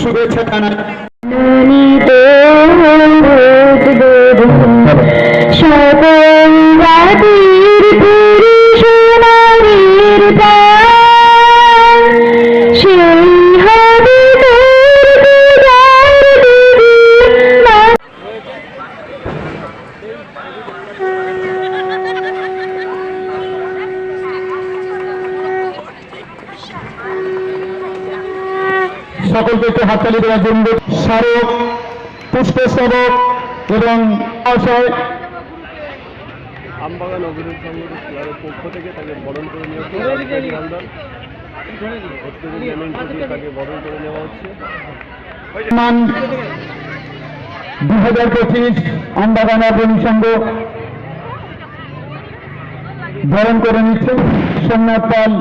শুভেচ্ছা জানাই। সকলকে একটু হাততালি দেওয়ার জন্য স্মারক পুষ্পস্তবক এবং আশয় আমবাগান অভিযোগ সংঘ ক্লাবের পক্ষ থেকে তাকে বরণ করে নেওয়া হচ্ছে। তাকে বরণ করে নেওয়া হচ্ছে। 2025 আমবাগান অভিযোগ সংঘ বরণ করে নিচ্ছে সোমনাথ পাল।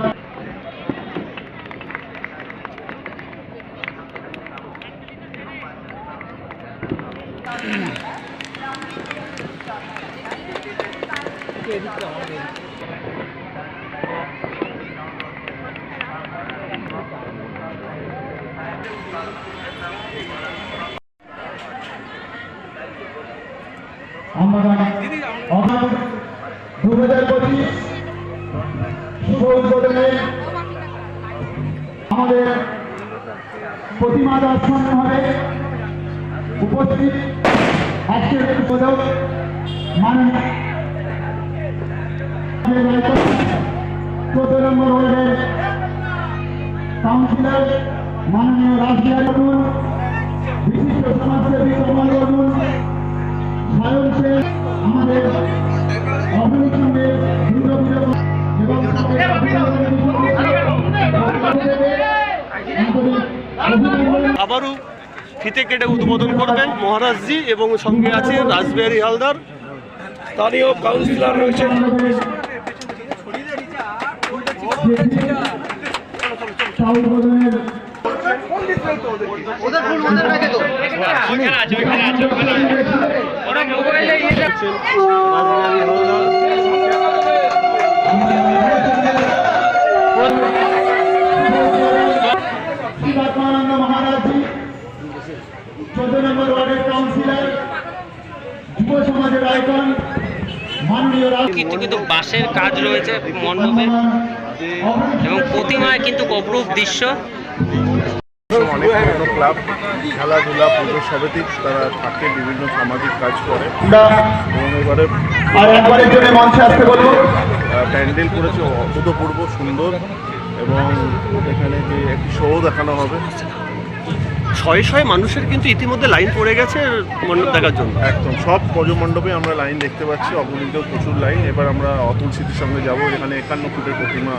আমবাগান 2025 শুভ উদ্বোধনে আমাদের প্রতিমা দর্শন হবে উপস্থিত আজকের উদ্বোধক মাননীয় 14 নম্বর ওয়ার্ডের কাউন্সিলর মাননীয় রাজবিহারী বর্মন, বিশিষ্ট সমাজসেবী কমল বর্মন, সায়ন সেন, আমাদের অভিযোগ সঙ্গে এবং আবারও ফিতে কেটে উদ্বোধন করবেন মহারাজজি এবং সঙ্গে আছে রাসবিহারী হালদার, স্থানীয় কাউন্সিলর রয়েছেন। মহারাজজি 14 নম্বর ওয়ার্ডের কাউন্সিলর, যুব সমাজের আইকন মাননীয় কিন্তু বাঁশের কাজ রয়েছে মণ্ডপে এবং প্রতিমায় কিন্তু অপরূপ দৃশ্য। অনেক পুরনো ক্লাব, খেলাধুলা, পুজো সমিতি তারা থাকে, বিভিন্ন সামাজিক কাজ করে এবং এবারে প্যান্ডেল করেছে অভূতপূর্ব সুন্দর এবং এখানে যে একটি শো দেখানো হবে। শয়ে শয়ে মানুষের কিন্তু ইতিমধ্যে লাইন পড়ে গেছে মণ্ডপ দেখার জন্য। একদম সব পুজো মণ্ডপে আমরা লাইন দেখতে পাচ্ছি, অগণিত প্রচুর লাইন। এবার আমরা অতুল স্মৃতির সঙ্গে যাবো, এখানে 51 ফুটের প্রতিমা।